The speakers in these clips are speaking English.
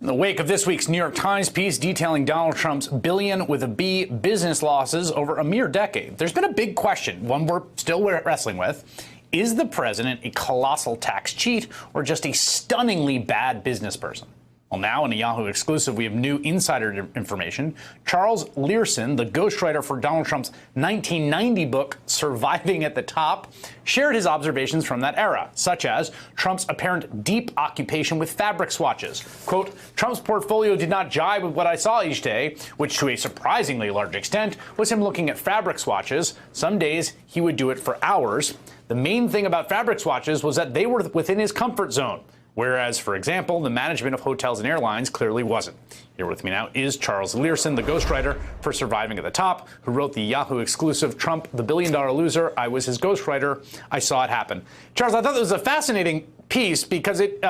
In the wake of this week's New York Times piece detailing Donald Trump's billion with a B business losses over a mere decade, there's been a big question, one we're still wrestling with. Is the president a colossal tax cheat or just a stunningly bad business person? Well, now in a Yahoo exclusive, we have new insider information. Charles Learson, the ghostwriter for Donald Trump's 1990 book, Surviving at the Top, shared his observations from that era, such as Trump's apparent deep occupation with fabric swatches. Quote, Trump's portfolio did not jibe with what I saw each day, which to a surprisingly large extent was him looking at fabric swatches. Some days he would do it for hours. The main thing about fabric swatches was that they were within his comfort zone. Whereas, for example, the management of hotels and airlines clearly wasn't. Here with me now is Charles Learson, the ghostwriter for Surviving at the Top, who wrote the Yahoo exclusive Trump, the billion-dollar loser. I was his ghostwriter. I saw it happen. Charles, I thought that was a fascinating piece because it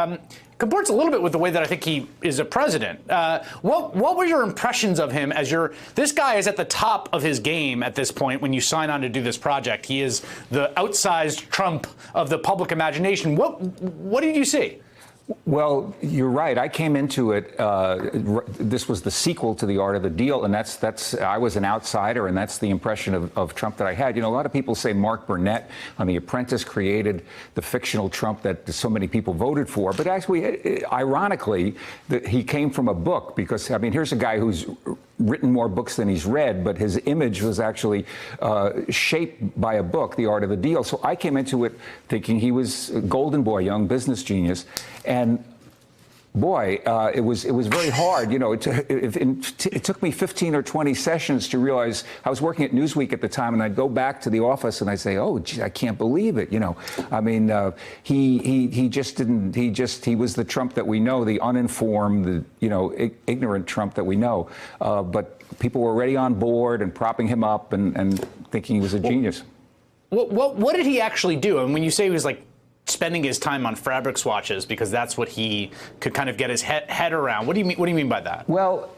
comports a little bit with the way that I think he is a president. What were your impressions of him as this guy is at the top of his game at this point when you sign on to do this project? He is the outsized Trump of the public imagination. What did you see? Well, you're right. I came into it. This was the sequel to The Art of the Deal, and I was an outsider, and that's the impression of Trump that I had. You know, a lot of people say Mark Burnett on The Apprentice created the fictional Trump that so many people voted for, but actually, ironically, he came from a book because, I mean, here's a guy who's written more books than he's read, but his image was actually shaped by a book, The Art of the Deal. So I came into it thinking he was a golden boy, young business genius. And boy, it was very hard. You know, it took me 15 or 20 sessions to realize I was working at Newsweek at the time, and I'd go back to the office and I'd say, "Oh, gee, I can't believe it." You know, I mean, he just didn't. He was the Trump that we know, the uninformed, ignorant Trump that we know. But people were already on board and propping him up and thinking he was a genius. What did he actually do? And when you say he was like spending his time on fabric swatches because that's what he could kind of get his head around. What do you mean? What do you mean by that? Well,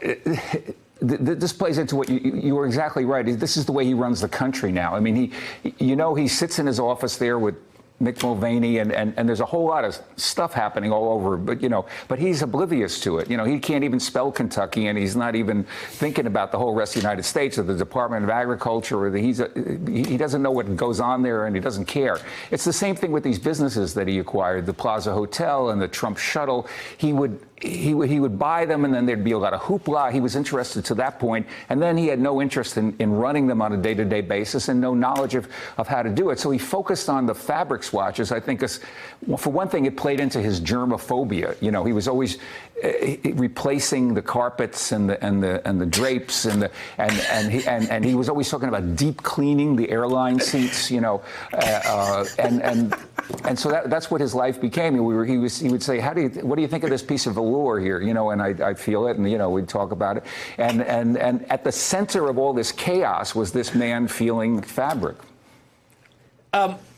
this plays into what you were exactly right. This is the way he runs the country now. I mean, he sits in his office there with Mick Mulvaney, and there's a whole lot of stuff happening all over, but he's oblivious to it. You know, he can't even spell Kentucky, and he's not even thinking about the whole rest of the United States or the Department of Agriculture, or he doesn't know what goes on there, and he doesn't care. It's the same thing with these businesses that he acquired, the Plaza Hotel and the Trump Shuttle. He would buy them, and then there'd be a lot of hoopla. He was interested to that point, and then he had no interest in running them on a day-to-day basis and no knowledge of how to do it. So he focused on the fabric swatches. I think, for one thing, it played into his germophobia. You know, he was always replacing the carpets and the drapes and he was always talking about deep cleaning the airline seats. You know, and so that's what his life became. He would say, what do you think of this piece of velour here? You know, and I'd feel it, and we'd talk about it. And at the center of all this chaos was this man feeling fabric.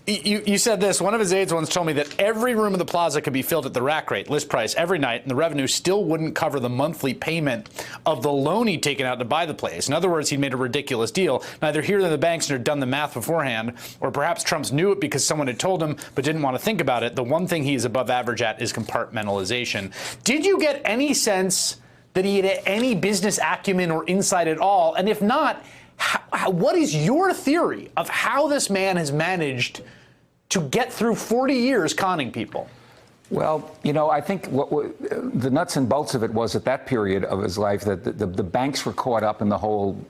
You said this. One of his aides once told me that every room of the plaza could be filled at the rack rate, list price, every night, and the revenue still wouldn't cover the monthly payment of the loan he'd taken out to buy the place. In other words, he'd made a ridiculous deal. Neither he nor the banks had done the math beforehand, or perhaps Trump's knew it because someone had told him but didn't want to think about it. The one thing he is above average at is compartmentalization. Did you get any sense that he had any business acumen or insight at all? And if not, what is your theory of how this man has managed to get through 40 years conning people? Well, I think the nuts and bolts of it was at that period of his life that the banks were caught up in the whole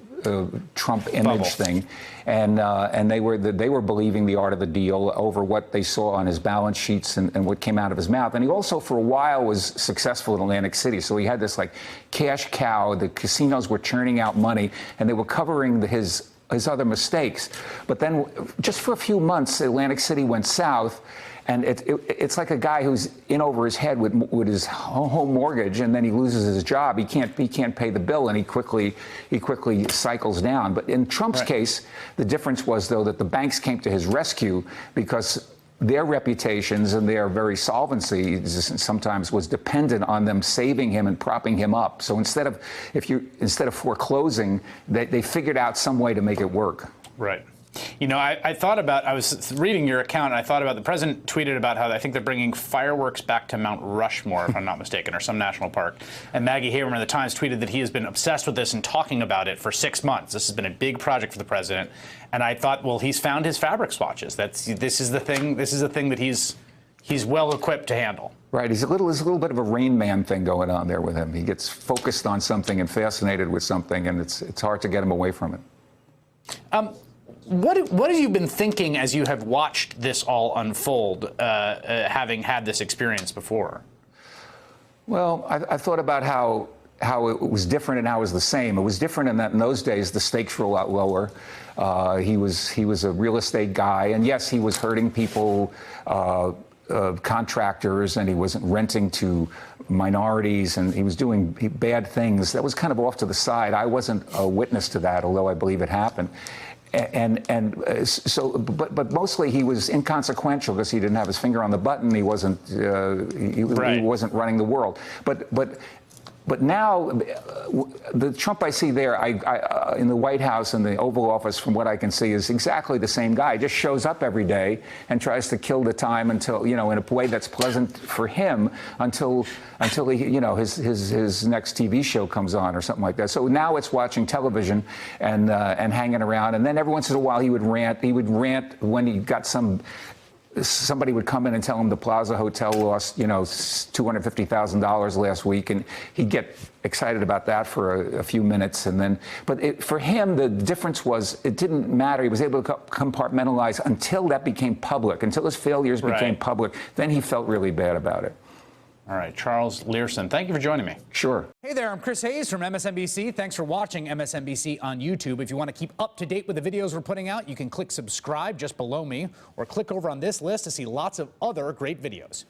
Trump image thing, and they were believing the art of the deal over what they saw on his balance sheets and what came out of his mouth. And he also, for a while, was successful in Atlantic City. So he had this like cash cow. The casinos were churning out money, and they were covering his other mistakes. But then, just for a few months, Atlantic City went south. And it's like a guy who's in over his head with his home mortgage, and then he loses his job. He can't pay the bill, and he quickly cycles down. But in Trump's case, the difference was, though, that the banks came to his rescue because their reputations and their very solvency sometimes was dependent on them saving him and propping him up. So instead of foreclosing, they figured out some way to make it work. Right. You know, I thought about, I was reading your account, and I thought about the president tweeted about how I think they're bringing fireworks back to Mount Rushmore, if I'm not mistaken, or some national park. And Maggie Haberman of the Times tweeted that he has been obsessed with this and talking about it for 6 months. This has been a big project for the president. And I thought, well, he's found his fabric swatches. This is the thing that he's well equipped to handle. Right, there's a little bit of a Rain Man thing going on there with him. He gets focused on something and fascinated with something, and it's hard to get him away from it. What have you been thinking as you have watched this all unfold, having had this experience before? Well, I thought about how it was different and how it was the same. It was different in that in those days the stakes were a lot lower. He was a real estate guy, and yes, he was hurting people, contractors, and he wasn't renting to minorities, and he was doing bad things. That was kind of off to the side. I wasn't a witness to that, although I believe it happened. But mostly he was inconsequential because he didn't have his finger on the button. He wasn't he wasn't running the world. But now, the Trump I see there in the White House and the Oval Office, from what I can see, is exactly the same guy. He just shows up every day and tries to kill the time until, you know, in a way that's pleasant for him until he, you know, his next TV show comes on or something like that. So now it's watching television and hanging around. And then every once in a while he would rant. He would rant when he got somebody would come in and tell him the Plaza Hotel lost, you know, $250,000 last week, and he'd get excited about that for a few minutes, and then, for him, the difference was it didn't matter. He was able to compartmentalize until that became public, until his failures became public. Then he felt really bad about it. All right, Charles Learson, thank you for joining me. Sure. Hey there, I'm Chris Hayes from MSNBC. Thanks for watching MSNBC on YouTube. If you want to keep up to date with the videos we're putting out, you can click subscribe just below me, or click over on this list to see lots of other great videos.